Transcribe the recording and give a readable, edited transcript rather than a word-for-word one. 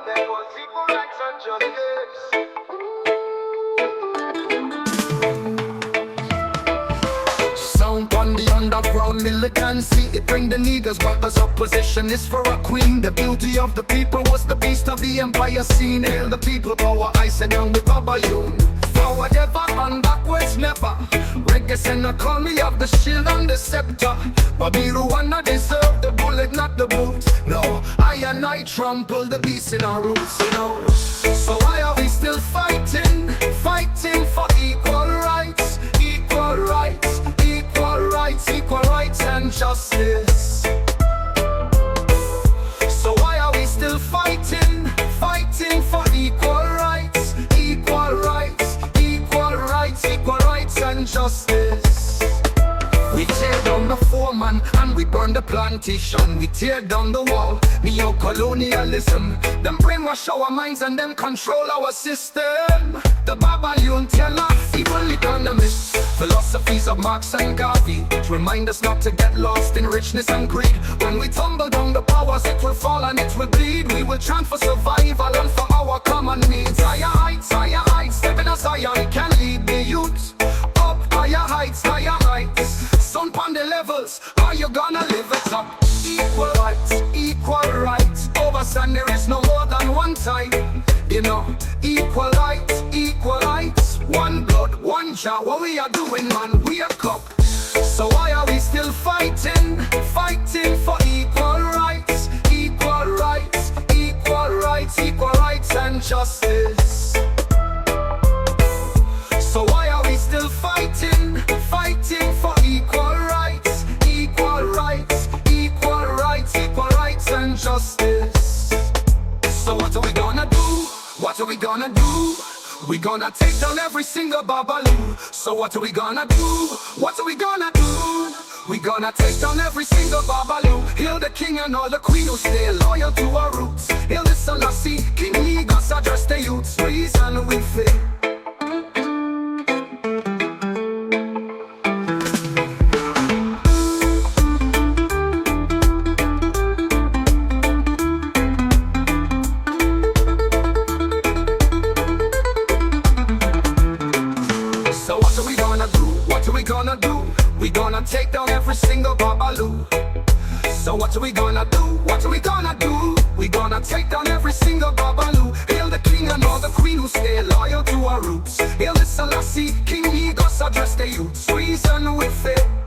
there was equal rights and justice. Sound on the underground militancy, it bring the niggas back as opposition is for a queen. The beauty of the people was the beast of the empire scene. Hail the people power, I sit down with Babayun. Forward ever and backwards never. Reggae sender call me of the shield and the scepter. Babiru wanna deserve the bullet, not the boot. No, I and I trample the beast in our roots, you know. So why are we still fighting? Fighting for equal rights, equal rights, equal rights, equal rights and justice. So why are we still fighting? Fighting for equal rights, equal rights, equal rights, equal rights and justice. We tear down the foreman and we burn the plantation. We tear down the wall, neo-colonialism. Them brainwash our minds and them control our system. The Babylon tell us evil economists, philosophies of Marx and Garvey remind us not to get lost in richness and greed. When we tumble down the powers, it will fall and it will bleed. We will chant for survival and for our common needs. Higher heights, stepping as Zion can lead the youth. Up higher heights, sun pon the levels, are you gonna live it up? Equal rights, over sun there is no more than one type. You know, equal rights, one blood, one jar. What we are doing, man, we a cup. So why are we still fighting? Fighting for equal rights, equal rights, equal rights, equal rights and justice. So why are we still fighting? Fighting for equal rights, equal rights, equal rights, equal rights and justice. So what are we gonna do? What are we gonna do? We gonna take down every single babaloo. So what are we gonna do? What are we gonna do? We gonna take down every single babaloo. Hail the king and all the queen who stay loyal to our roots. Hail the Selassie, King Negus, address the youths. Reason we fail. So what are we gonna do? What are we gonna do? We gonna take down every single babaloo. So what are we gonna do? What are we gonna do? We gonna take down every single babaloo. Hail the king and all the queen who stay loyal to our roots. Hail the Selassie, King Negus, address the youths. Reason we fail.